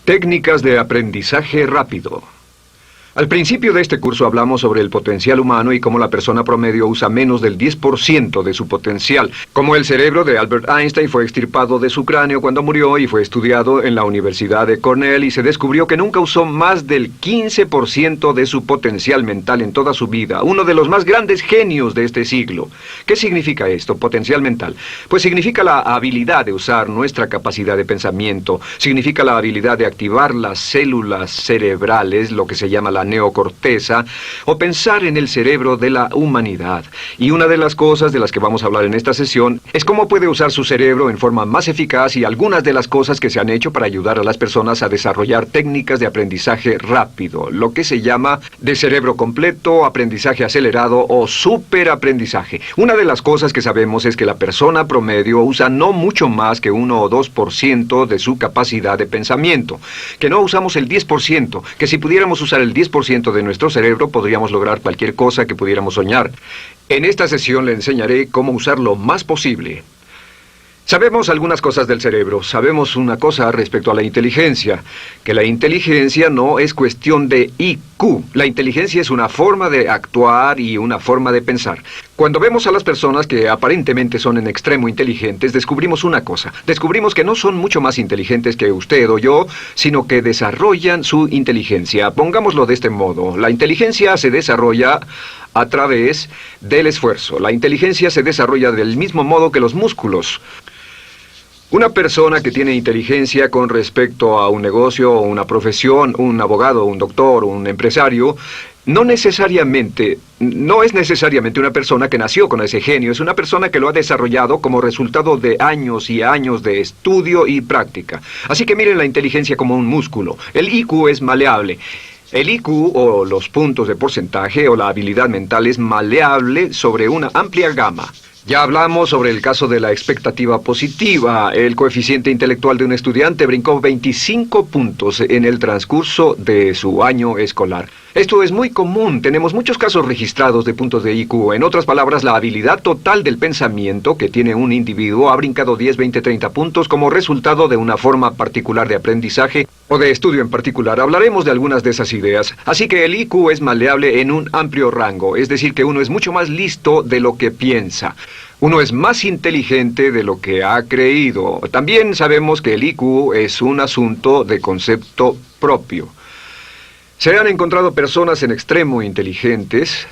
Técnicas de aprendizaje rápido. Al principio de este curso hablamos sobre el potencial humano y cómo la persona promedio usa menos del 10% de su potencial. Como el cerebro de Albert Einstein fue extirpado de su cráneo cuando murió y fue estudiado en la Universidad de Cornell y se descubrió que nunca usó más del 15% de su potencial mental en toda su vida. Uno de los más grandes genios de este siglo. ¿Qué significa esto, potencial mental? Pues significa la habilidad de usar nuestra capacidad de pensamiento. Significa la habilidad de activar las células cerebrales, lo que se llama la neocorteza, o pensar en el cerebro de la humanidad. Y una de las cosas de las que vamos a hablar en esta sesión es cómo puede usar su cerebro en forma más eficaz y algunas de las cosas que se han hecho para ayudar a las personas a desarrollar técnicas de aprendizaje rápido, lo que se llama de cerebro completo, aprendizaje acelerado o superaprendizaje. Una de las cosas que sabemos es que la persona promedio usa no mucho más que 1 o 2% de su capacidad de pensamiento, que no usamos el 10%, que si pudiéramos usar el 10% de nuestro cerebro podríamos lograr cualquier cosa que pudiéramos soñar. En esta sesión le enseñaré cómo usar lo más posible. Sabemos algunas cosas del cerebro. Sabemos una cosa respecto a la inteligencia, que la inteligencia no es cuestión de IQ. La inteligencia es una forma de actuar y una forma de pensar. Cuando vemos a las personas que aparentemente son en extremo inteligentes, descubrimos una cosa. Descubrimos que no son mucho más inteligentes que usted o yo, sino que desarrollan su inteligencia. Pongámoslo de este modo. La inteligencia se desarrolla a través del esfuerzo. La inteligencia se desarrolla del mismo modo que los músculos. Una persona que tiene inteligencia con respecto a un negocio o una profesión, un abogado, un doctor, un empresario, no es necesariamente una persona que nació con ese genio, es una persona que lo ha desarrollado como resultado de años y años de estudio y práctica. Así que miren la inteligencia como un músculo. El IQ es maleable. El IQ, o los puntos de porcentaje, o la habilidad mental, es maleable sobre una amplia gama. Ya hablamos sobre el caso de la expectativa positiva. El coeficiente intelectual de un estudiante brincó 25 puntos en el transcurso de su año escolar. Esto es muy común. Tenemos muchos casos registrados de puntos de IQ. En otras palabras, la habilidad total del pensamiento que tiene un individuo ha brincado 10, 20, 30 puntos como resultado de una forma particular de aprendizaje o de estudio en particular. Hablaremos de algunas de esas ideas. Así que el IQ es maleable en un amplio rango, es decir, que uno es mucho más listo de lo que piensa. Uno es más inteligente de lo que ha creído. También sabemos que el IQ es un asunto de concepto propio. Se han encontrado personas en extremo inteligentes,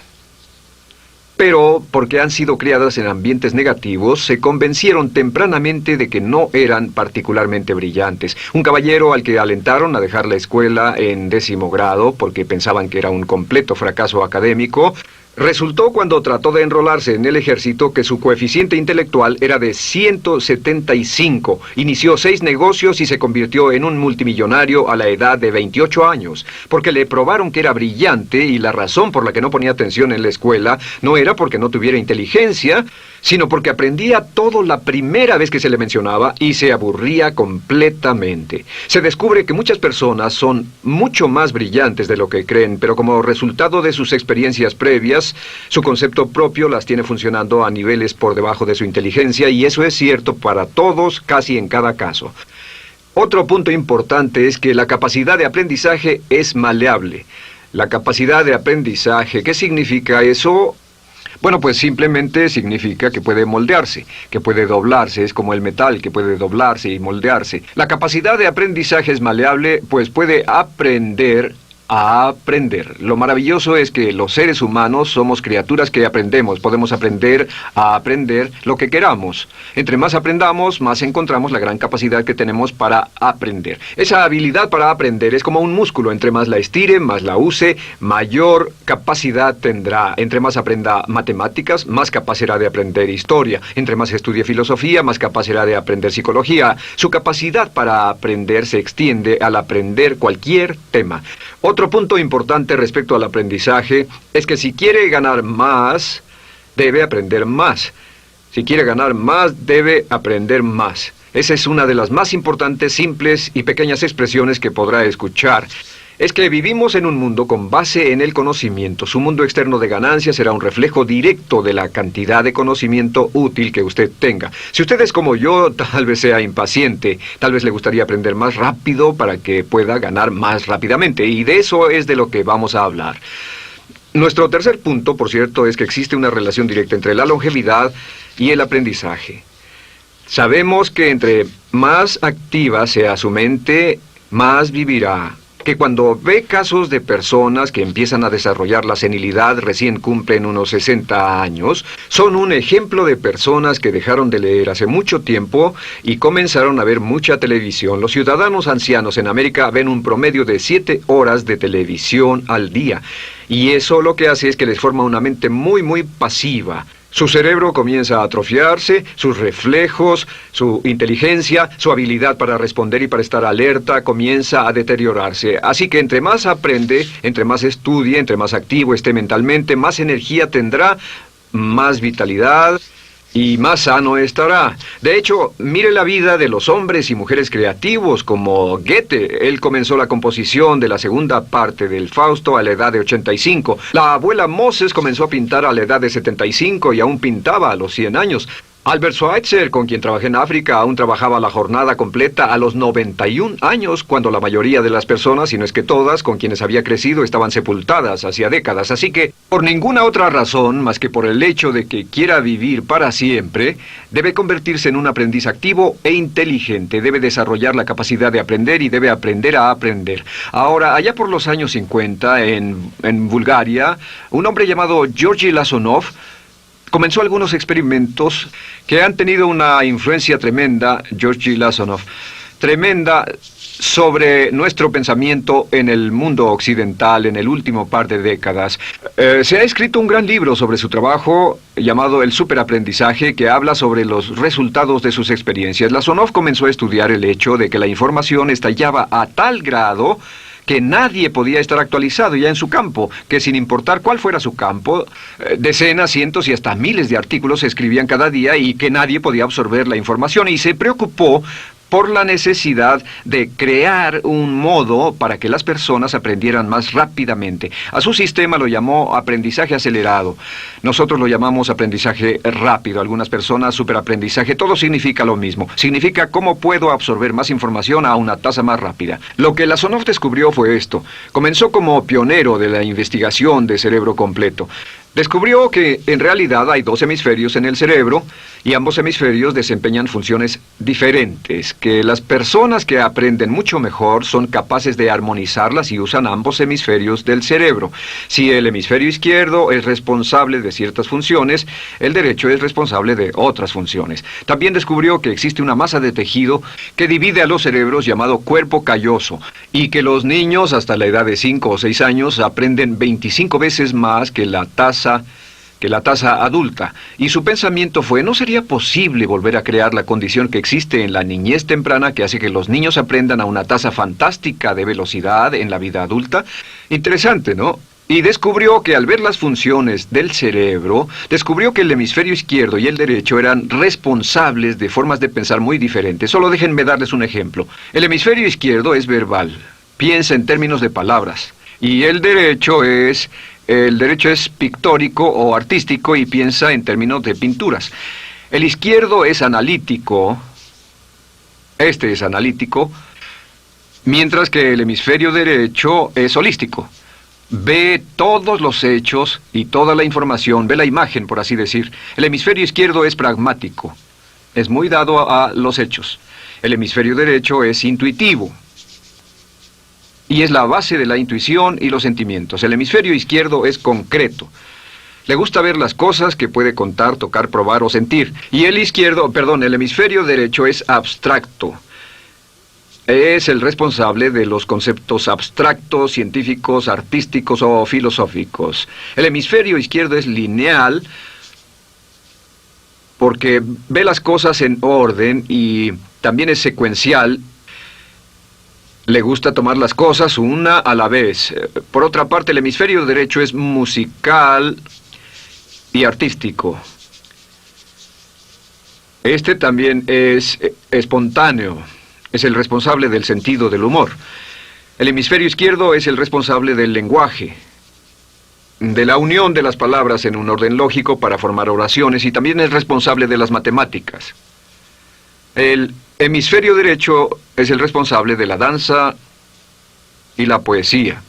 pero porque han sido criadas en ambientes negativos, se convencieron tempranamente de que no eran particularmente brillantes. Un caballero al que alentaron a dejar la escuela en 10º grado porque pensaban que era un completo fracaso académico, resultó cuando trató de enrolarse en el ejército que su coeficiente intelectual era de 175. Inició 6 negocios y se convirtió en un multimillonario a la edad de 28 años, porque le probaron que era brillante y la razón por la que no ponía atención en la escuela no era porque no tuviera inteligencia, sino porque aprendía todo la primera vez que se le mencionaba y se aburría completamente. Se descubre que muchas personas son mucho más brillantes de lo que creen, pero como resultado de sus experiencias previas, su concepto propio las tiene funcionando a niveles por debajo de su inteligencia, y eso es cierto para todos, casi en cada caso. Otro punto importante es que la capacidad de aprendizaje es maleable. La capacidad de aprendizaje, ¿qué significa eso? Bueno, pues simplemente significa que puede moldearse, que puede doblarse, es como el metal que puede doblarse y moldearse. La capacidad de aprendizaje es maleable, pues puede aprender a aprender. Lo maravilloso es que los seres humanos somos criaturas que aprendemos. Podemos aprender a aprender lo que queramos. Entre más aprendamos, más encontramos la gran capacidad que tenemos para aprender. Esa habilidad para aprender es como un músculo. Entre más la estire, más la use, mayor capacidad tendrá. Entre más aprenda matemáticas, más capaz será de aprender historia. Entre más estudie filosofía, más capaz será de aprender psicología. Su capacidad para aprender se extiende al aprender cualquier tema. Otro punto importante respecto al aprendizaje es que si quiere ganar más, debe aprender más. Si quiere ganar más, debe aprender más. Esa es una de las más importantes, simples y pequeñas expresiones que podrá escuchar. es que vivimos en un mundo con base en el conocimiento. Su mundo externo de ganancia será un reflejo directo de la cantidad de conocimiento útil que usted tenga. Si usted es como yo, tal vez sea impaciente, tal vez le gustaría aprender más rápido para que pueda ganar más rápidamente, y de eso es de lo que vamos a hablar. Nuestro tercer punto, por cierto, es que existe una relación directa entre la longevidad y el aprendizaje. Sabemos que entre más activa sea su mente, más vivirá. Que cuando ve casos de personas que empiezan a desarrollar la senilidad recién cumplen unos 60 años, son un ejemplo de personas que dejaron de leer hace mucho tiempo y comenzaron a ver mucha televisión. Los ciudadanos ancianos en América ven un promedio de 7 horas de televisión al día, y eso lo que hace es que les forma una mente muy pasiva. Su cerebro comienza a atrofiarse, sus reflejos, su inteligencia, su habilidad para responder y para estar alerta comienza a deteriorarse. Así que entre más aprende, entre más estudie, entre más activo esté mentalmente, más energía tendrá, más vitalidad y más sano estará. De hecho, mire la vida de los hombres y mujeres creativos como Goethe. Él comenzó la composición de la segunda parte del Fausto a la edad de 85. La abuela Moses comenzó a pintar a la edad de 75 y aún pintaba a los 100 años. Albert Schweitzer, con quien trabajé en África, aún trabajaba la jornada completa a los 91 años, cuando la mayoría de las personas, si no es que todas, con quienes había crecido, estaban sepultadas hacía décadas. Así que, por ninguna otra razón, más que por el hecho de que quiera vivir para siempre, debe convertirse en un aprendiz activo e inteligente. Debe desarrollar la capacidad de aprender y debe aprender a aprender. Ahora, allá por los años 50, en Bulgaria, un hombre llamado Georgy Lasonov comenzó algunos experimentos que han tenido una influencia tremenda, Georgy Lasonov, tremenda sobre nuestro pensamiento en el mundo occidental en el último par de décadas. Se ha escrito un gran libro sobre su trabajo llamado El Superaprendizaje, que habla sobre los resultados de sus experiencias. Lasonov comenzó a estudiar el hecho de que la información estallaba a tal grado que nadie podía estar actualizado ya en su campo, que sin importar cuál fuera su campo, decenas, cientos y hasta miles de artículos se escribían cada día y que nadie podía absorber la información, y se preocupó por la necesidad de crear un modo para que las personas aprendieran más rápidamente. A su sistema lo llamó aprendizaje acelerado. Nosotros lo llamamos aprendizaje rápido. Algunas personas superaprendizaje. Todo significa lo mismo. Significa cómo puedo absorber más información a una tasa más rápida. Lo que Lasonov descubrió fue esto. Comenzó como pionero de la investigación de cerebro completo. Descubrió que en realidad hay 2 hemisferios en el cerebro y ambos hemisferios desempeñan funciones diferentes, que las personas que aprenden mucho mejor son capaces de armonizarlas y usan ambos hemisferios del cerebro. Si el hemisferio izquierdo es responsable de ciertas funciones, el derecho es responsable de otras funciones. También descubrió que existe una masa de tejido que divide a los cerebros llamado cuerpo calloso, y que los niños hasta la edad de 5 o 6 años aprenden 25 veces más que la tasa adulta. Y su pensamiento fue: ¿no sería posible volver a crear la condición que existe en la niñez temprana que hace que los niños aprendan a una tasa fantástica de velocidad en la vida adulta? Interesante, ¿no? Y descubrió que al ver las funciones del cerebro, descubrió que el hemisferio izquierdo y el derecho eran responsables de formas de pensar muy diferentes. Solo déjenme darles un ejemplo. El hemisferio izquierdo es verbal, piensa en términos de palabras, y el derecho es pictórico o artístico y piensa en términos de pinturas. El izquierdo es analítico, este es analítico, mientras que el hemisferio derecho es holístico. Ve todos los hechos y toda la información, ve la imagen, por así decir. El hemisferio izquierdo es pragmático, es muy dado a los hechos. El hemisferio derecho es intuitivo, y es la base de la intuición y los sentimientos. El hemisferio izquierdo es concreto. Le gusta ver las cosas que puede contar, tocar, probar o sentir. Y el hemisferio derecho es abstracto. Es el responsable de los conceptos abstractos, científicos, artísticos o filosóficos. El hemisferio izquierdo es lineal porque ve las cosas en orden y también es secuencial. Le gusta tomar las cosas una a la vez. Por otra parte, el hemisferio derecho es musical y artístico. Este también es espontáneo. Es el responsable del sentido del humor. El hemisferio izquierdo es el responsable del lenguaje, de la unión de las palabras en un orden lógico para formar oraciones, y también es responsable de las matemáticas. El hemisferio derecho es el responsable de la danza y la poesía.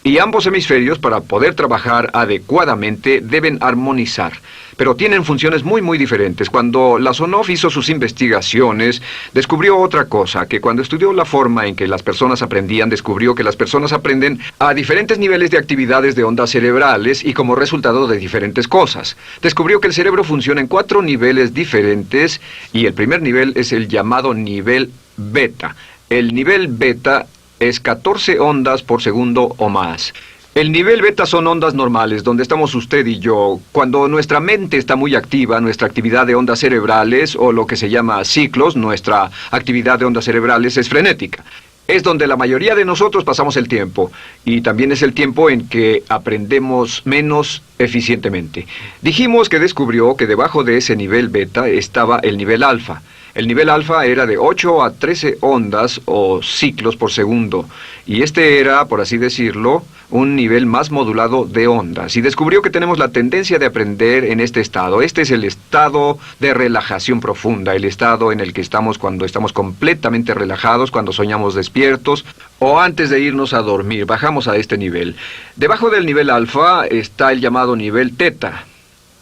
Y ambos hemisferios, para poder trabajar adecuadamente, deben armonizar. Pero tienen funciones muy diferentes. Cuando Lasonov hizo sus investigaciones, descubrió otra cosa, que cuando estudió la forma en que las personas aprendían, descubrió que las personas aprenden a diferentes niveles de actividades de ondas cerebrales y como resultado de diferentes cosas. Descubrió que el cerebro funciona en 4 niveles diferentes, y el primer nivel es el llamado nivel beta. El nivel beta es 14 ondas por segundo o más. El nivel beta son ondas normales, donde estamos usted y yo. Cuando nuestra mente está muy activa, nuestra actividad de ondas cerebrales, o lo que se llama ciclos, nuestra actividad de ondas cerebrales es frenética. Es donde la mayoría de nosotros pasamos el tiempo, y también es el tiempo en que aprendemos menos eficientemente. Dijimos que descubrió que debajo de ese nivel beta estaba el nivel alfa. El nivel alfa era de 8 a 13 ondas o ciclos por segundo, y este era, por así decirlo, un nivel más modulado de ondas. Y descubrió que tenemos la tendencia de aprender en este estado. Este es el estado de relajación profunda, el estado en el que estamos cuando estamos completamente relajados, cuando soñamos despiertos, o antes de irnos a dormir. Bajamos a este nivel. Debajo del nivel alfa está el llamado nivel teta.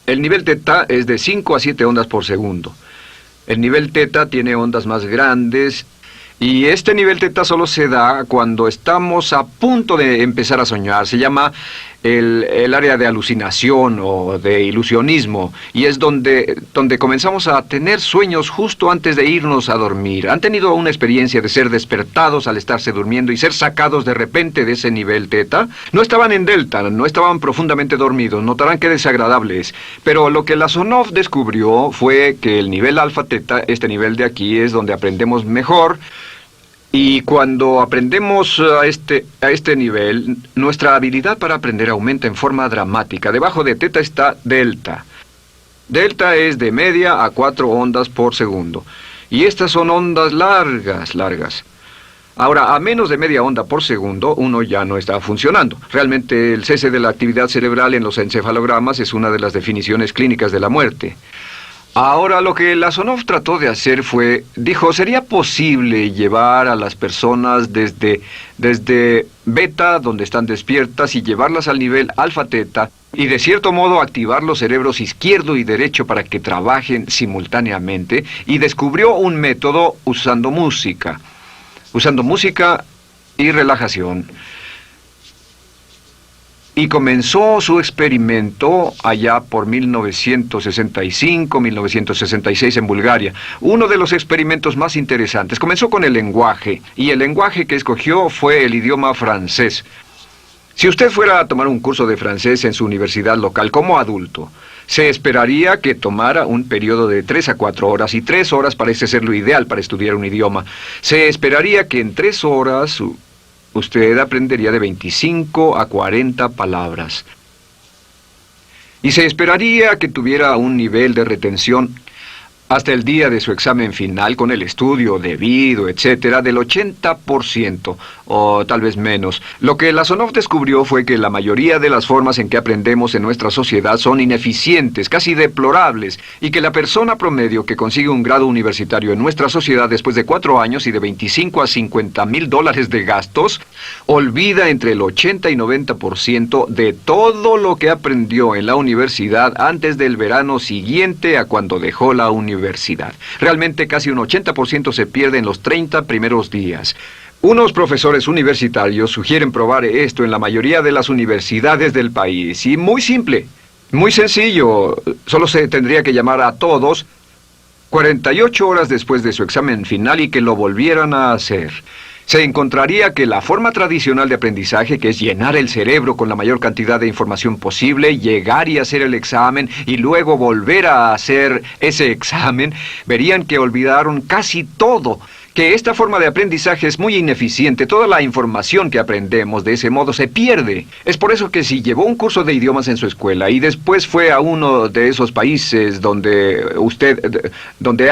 El nivel teta es de 5 a 7 ondas por segundo. El nivel teta tiene ondas más grandes, y este nivel teta solo se da cuando estamos a punto de empezar a soñar. Se llama el área de alucinación o de ilusionismo, y es donde comenzamos a tener sueños justo antes de irnos a dormir. ¿Han tenido una experiencia de ser despertados al estarse durmiendo y ser sacados de repente de ese nivel teta? No estaban en delta, no estaban profundamente dormidos. Notarán qué desagradable es. Pero lo que Lasonov descubrió fue que el nivel alfa teta, este nivel de aquí, es donde aprendemos mejor. Y cuando aprendemos a este nivel, nuestra habilidad para aprender aumenta en forma dramática. Debajo de teta está delta. Delta es de media a 4 ondas por segundo. Y estas son ondas largas. Ahora, a menos de media onda por segundo, uno ya no está funcionando. Realmente, el cese de la actividad cerebral en los encefalogramas es una de las definiciones clínicas de la muerte. Ahora, lo que Lasonov trató de hacer fue, dijo, ¿sería posible llevar a las personas desde beta, donde están despiertas, y llevarlas al nivel alfa-teta, y de cierto modo activar los cerebros izquierdo y derecho para que trabajen simultáneamente? Y descubrió un método usando música y relajación. Y comenzó su experimento allá por 1965, 1966 en Bulgaria. Uno de los experimentos más interesantes. Comenzó con el lenguaje, y el lenguaje que escogió fue el idioma francés. Si usted fuera a tomar un curso de francés en su universidad local como adulto, se esperaría que tomara un periodo de 3 a 4 horas, y 3 horas parece ser lo ideal para estudiar un idioma. Se esperaría que en 3 horas usted aprendería de 25 a 40 palabras. Y se esperaría que tuviera un nivel de retención hasta el día de su examen final, con el estudio debido, etcétera, del 80%, o tal vez menos. Lo que Lasonov descubrió fue que la mayoría de las formas en que aprendemos en nuestra sociedad son ineficientes, casi deplorables, y que la persona promedio que consigue un grado universitario en nuestra sociedad después de 4 años y de 25 a 50 mil dólares de gastos, olvida entre el 80 y 90% de todo lo que aprendió en la universidad antes del verano siguiente a cuando dejó la universidad. Realmente casi un 80% se pierde en los 30 primeros días. Unos profesores universitarios sugieren probar esto en la mayoría de las universidades del país. Y muy simple, muy sencillo. Solo se tendría que llamar a todos 48 horas después de su examen final y que lo volvieran a hacer. Se encontraría que la forma tradicional de aprendizaje, que es llenar el cerebro con la mayor cantidad de información posible, llegar y hacer el examen y luego volver a hacer ese examen, verían que olvidaron casi todo. que esta forma de aprendizaje es muy ineficiente. Toda la información que aprendemos de ese modo se pierde. Es por eso que si llevó un curso de idiomas en su escuela y después fue a uno de esos países donde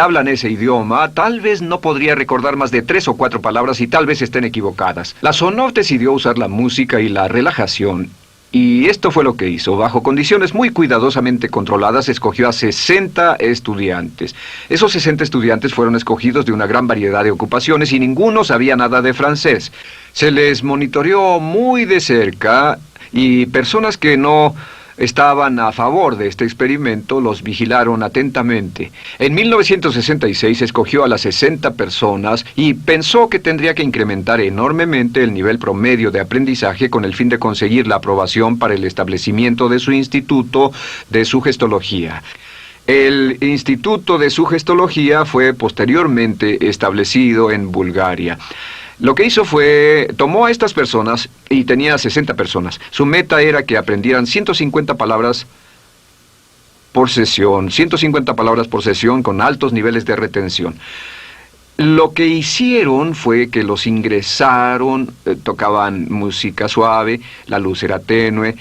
hablan ese idioma, tal vez no podría recordar más de 3 o 4 palabras y tal vez estén equivocadas. La Sonov decidió usar la música y la relajación. Y esto fue lo que hizo. Bajo condiciones muy cuidadosamente controladas, escogió a 60 estudiantes. Esos 60 estudiantes fueron escogidos de una gran variedad de ocupaciones y ninguno sabía nada de francés. Se les monitoreó muy de cerca y personas que no estaban a favor de este experimento los vigilaron atentamente. En 1966 escogió a las 60 personas y pensó que tendría que incrementar enormemente el nivel promedio de aprendizaje con el fin de conseguir la aprobación para el establecimiento de su instituto de sugestología. El Instituto de Sugestología fue posteriormente establecido en Bulgaria. Lo que hizo fue, tomó a estas personas, y tenía 60 personas. Su meta era que aprendieran 150 palabras por sesión, 150 palabras por sesión con altos niveles de retención. Lo que hicieron fue que los ingresaron, tocaban música suave, la luz era tenue,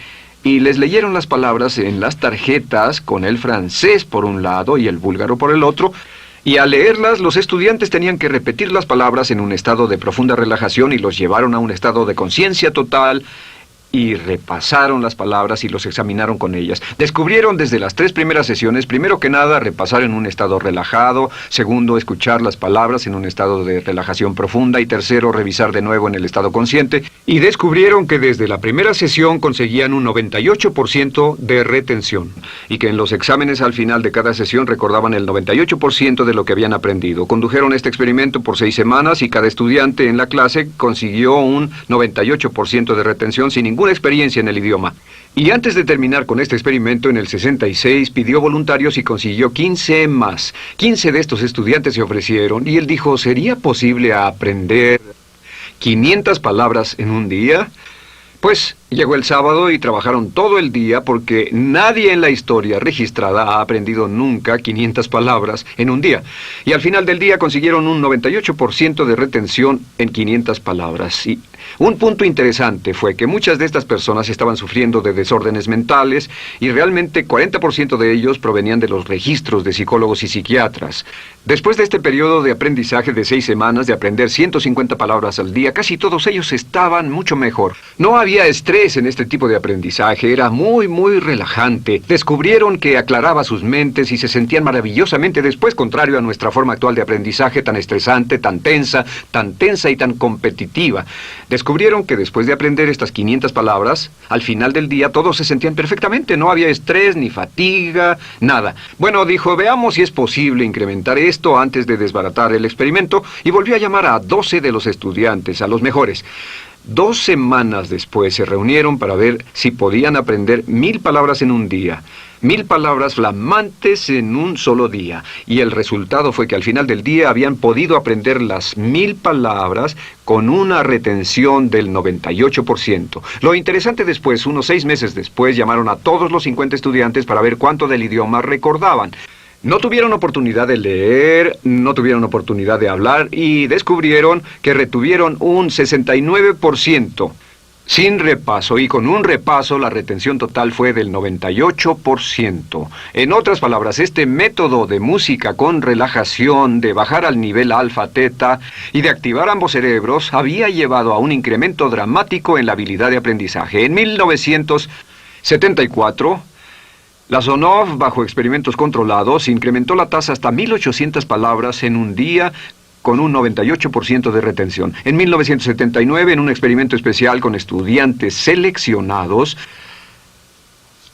y les leyeron las palabras en las tarjetas con el francés por un lado y el búlgaro por el otro. Y al leerlas, los estudiantes tenían que repetir las palabras en un estado de profunda relajación y los llevaron a un estado de conciencia total y repasaron las palabras y los examinaron con ellas. Descubrieron desde las 3 primeras sesiones, primero que nada, repasar en un estado relajado, segundo, escuchar las palabras en un estado de relajación profunda y tercero, revisar de nuevo en el estado consciente. Y descubrieron que desde la primera sesión conseguían un 98% de retención y que en los exámenes al final de cada sesión recordaban el 98% de lo que habían aprendido. Condujeron este experimento por 6 semanas y cada estudiante en la clase consiguió un 98% de retención sin ninguna experiencia en el idioma. Y antes de terminar con este experimento, en el 66 pidió voluntarios y consiguió 15 más. 15 de estos estudiantes se ofrecieron y él dijo, ¿sería posible aprender 500 palabras en un día? Pues llegó el sábado y trabajaron todo el día porque nadie en la historia registrada ha aprendido nunca 500 palabras en un día. Y al final del día consiguieron un 98% de retención en 500 palabras. Y un punto interesante fue que muchas de estas personas estaban sufriendo de desórdenes mentales y realmente 40% de ellos provenían de los registros de psicólogos y psiquiatras. Después de este periodo de aprendizaje de 6 semanas, de aprender 150 palabras al día, casi todos ellos estaban mucho mejor. No había estrés en este tipo de aprendizaje, era muy relajante. Descubrieron que aclaraba sus mentes y se sentían maravillosamente después, contrario a nuestra forma actual de aprendizaje tan estresante, tan tensa y tan competitiva. Descubrieron que después de aprender estas 500 palabras, al final del día todos se sentían perfectamente, no había estrés ni fatiga, nada. Bueno, dijo, veamos si es posible incrementar esto antes de desbaratar el experimento, y volvió a llamar a 12 de los estudiantes, a los mejores. 2 semanas después se reunieron para ver si podían aprender 1000 palabras en un día. 1000 palabras flamantes en un solo día. Y el resultado fue que al final del día habían podido aprender las 1000 palabras con una retención del 98%. Lo interesante después, unos 6 meses después, llamaron a todos los 50 estudiantes para ver cuánto del idioma recordaban. No tuvieron oportunidad de leer, no tuvieron oportunidad de hablar y descubrieron que retuvieron un 69%. Sin repaso, y con un repaso la retención total fue del 98%. En otras palabras, este método de música con relajación, de bajar al nivel alfa-teta y de activar ambos cerebros, había llevado a un incremento dramático en la habilidad de aprendizaje. En 1974... la Sonov, bajo experimentos controlados, incrementó la tasa hasta 1800 palabras en un día con un 98% de retención. En 1979, en un experimento especial con estudiantes seleccionados,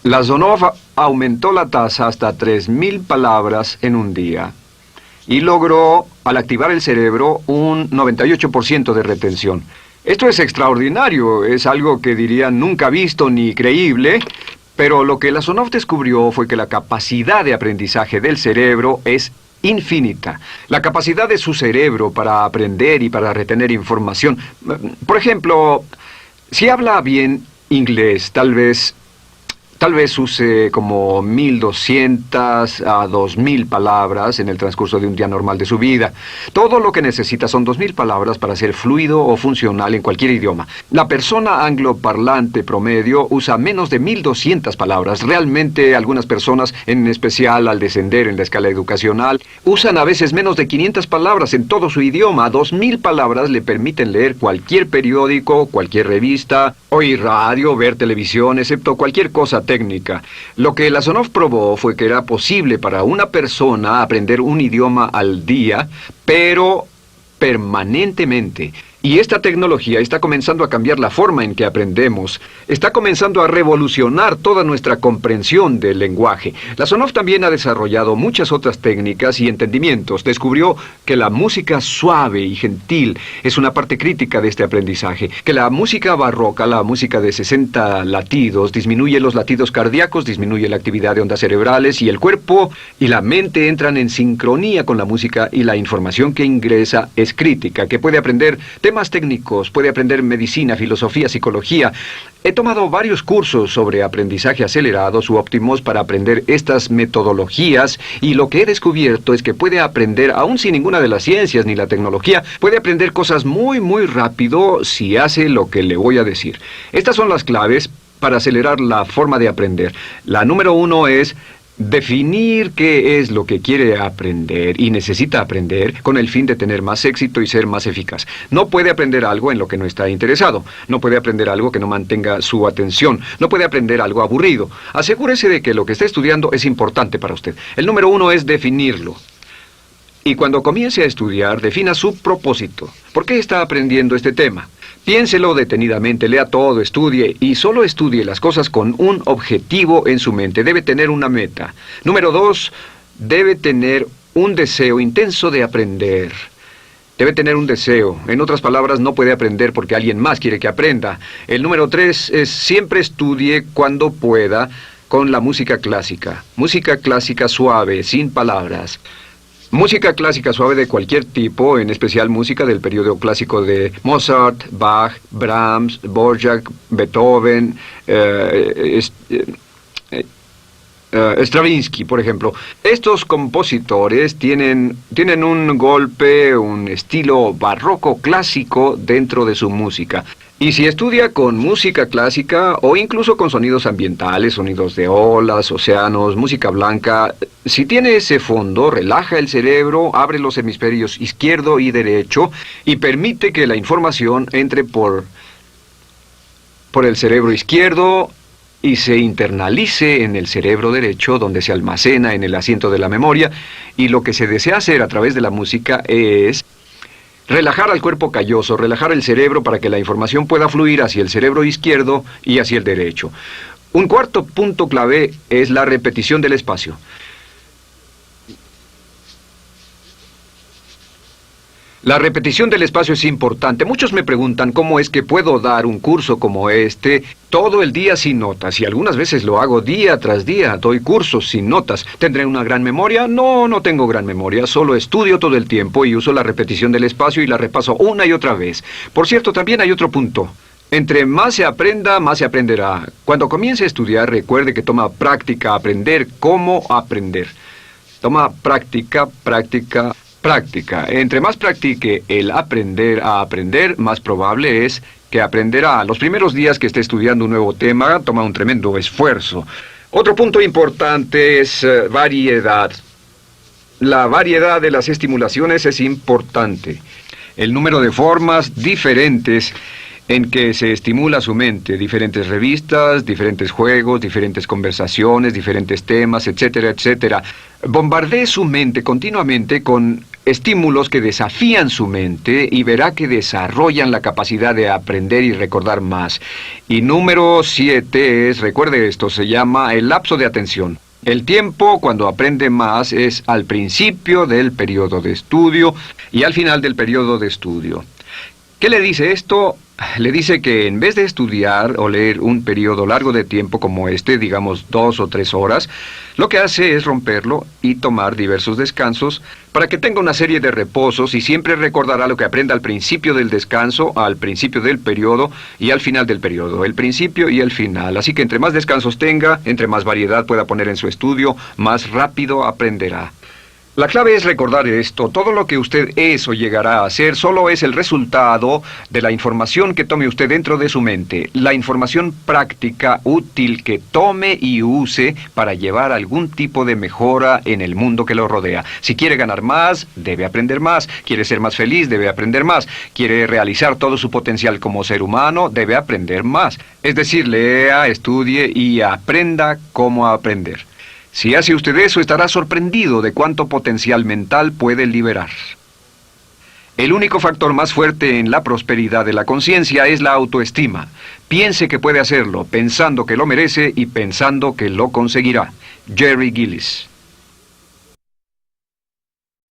la Sonov aumentó la tasa hasta 3000 palabras en un día y logró, al activar el cerebro, un 98% de retención. Esto es extraordinario, es algo que dirían nunca visto ni creíble. Pero lo que la Sonov descubrió fue que la capacidad de aprendizaje del cerebro es infinita. La capacidad de su cerebro para aprender y para retener información. Por ejemplo, si habla bien inglés, tal vez Tal vez use como 1.200 a 2.000 palabras en el transcurso de un día normal de su vida. Todo lo que necesita son 2.000 palabras para ser fluido o funcional en cualquier idioma. La persona angloparlante promedio usa menos de 1.200 palabras. Realmente algunas personas, en especial al descender en la escala educacional, usan a veces menos de 500 palabras en todo su idioma. 2.000 palabras le permiten leer cualquier periódico, cualquier revista, oír radio, ver televisión, excepto cualquier cosa técnica. Lo que Lasonov probó fue que era posible para una persona aprender un idioma al día, pero permanentemente. Y esta tecnología está comenzando a cambiar la forma en que aprendemos. Está comenzando a revolucionar toda nuestra comprensión del lenguaje. Lasonov también ha desarrollado muchas otras técnicas y entendimientos. Descubrió que la música suave y gentil es una parte crítica de este aprendizaje. Que la música barroca, la música de 60 latidos, disminuye los latidos cardíacos, disminuye la actividad de ondas cerebrales y el cuerpo y la mente entran en sincronía con la música y la información que ingresa es crítica, que puede aprender temas técnicos, puede aprender medicina, filosofía, psicología. He tomado varios cursos sobre aprendizaje acelerado, su Optimus, para aprender estas metodologías, y lo que he descubierto es que puede aprender, aún sin ninguna de las ciencias ni la tecnología, puede aprender cosas muy rápido si hace lo que le voy a decir. Estas son las claves para acelerar la forma de aprender. La número 1 es definir qué es lo que quiere aprender y necesita aprender con el fin de tener más éxito y ser más eficaz. No puede aprender algo en lo que no está interesado. No puede aprender algo que no mantenga su atención. No puede aprender algo aburrido. Asegúrese de que lo que está estudiando es importante para usted. El número 1 es definirlo. Y cuando comience a estudiar, defina su propósito. ¿Por qué está aprendiendo este tema? Piénselo detenidamente, lea todo, estudie y solo estudie las cosas con un objetivo en su mente. Debe tener una meta. Número 2, debe tener un deseo intenso de aprender. Debe tener un deseo. En otras palabras, no puede aprender porque alguien más quiere que aprenda. El número 3 es siempre estudie cuando pueda con la música clásica. Música clásica suave, sin palabras. Música clásica suave de cualquier tipo, en especial música del periodo clásico de Mozart, Bach, Brahms, Dvorak, Beethoven, Stravinsky, por ejemplo. Estos compositores tienen un golpe, un estilo barroco clásico dentro de su música. Y si estudia con música clásica o incluso con sonidos ambientales, sonidos de olas, océanos, música blanca, si tiene ese fondo, relaja el cerebro, abre los hemisferios izquierdo y derecho y permite que la información entre por el cerebro izquierdo y se internalice en el cerebro derecho, donde se almacena en el asiento de la memoria, y lo que se desea hacer a través de la música es relajar al cuerpo calloso, relajar el cerebro para que la información pueda fluir hacia el cerebro izquierdo y hacia el derecho. Un cuarto punto clave es la repetición del espacio. La repetición del espacio es importante. Muchos me preguntan cómo es que puedo dar un curso como este todo el día sin notas, y algunas veces lo hago día tras día, doy cursos sin notas. ¿Tendré una gran memoria? No, no tengo gran memoria, solo estudio todo el tiempo y uso la repetición del espacio y la repaso una y otra vez. Por cierto, también hay otro punto. Entre más se aprenda, más se aprenderá. Cuando comience a estudiar, recuerde que toma práctica aprender cómo aprender. Toma práctica. Entre más practique el aprender a aprender, más probable es que aprenderá. Los primeros días que esté estudiando un nuevo tema, toma un tremendo esfuerzo. Otro punto importante es variedad. La variedad de las estimulaciones es importante. El número de formas diferentes en que se estimula su mente, diferentes revistas, diferentes juegos, diferentes conversaciones, diferentes temas, etcétera, etcétera. Bombardee su mente continuamente con estímulos que desafían su mente y verá que desarrollan la capacidad de aprender y recordar más. Y número 7 es, recuerde esto, se llama el lapso de atención. El tiempo, cuando aprende más, es al principio del periodo de estudio y al final del periodo de estudio. ¿Qué le dice esto? Le dice que en vez de estudiar o leer un periodo largo de tiempo como este, digamos 2 o 3 horas, Lo que hace es romperlo y tomar diversos descansos para que tenga una serie de reposos y siempre recordará lo que aprenda al principio del descanso, al principio del periodo y al final del periodo, el principio y el final. Así que entre más descansos tenga, entre más variedad pueda poner en su estudio, más rápido aprenderá. La clave es recordar esto: todo lo que usted es o llegará a hacer solo es el resultado de la información que tome usted dentro de su mente, la información práctica, útil que tome y use para llevar algún tipo de mejora en el mundo que lo rodea. Si quiere ganar más, debe aprender más. Quiere ser más feliz, debe aprender más. Quiere realizar todo su potencial como ser humano, debe aprender más. Es decir, lea, estudie y aprenda cómo aprender. Si hace usted eso, estará sorprendido de cuánto potencial mental puede liberar. El único factor más fuerte en la prosperidad de la conciencia es la autoestima. Piense que puede hacerlo, pensando que lo merece y pensando que lo conseguirá. Jerry Gillis.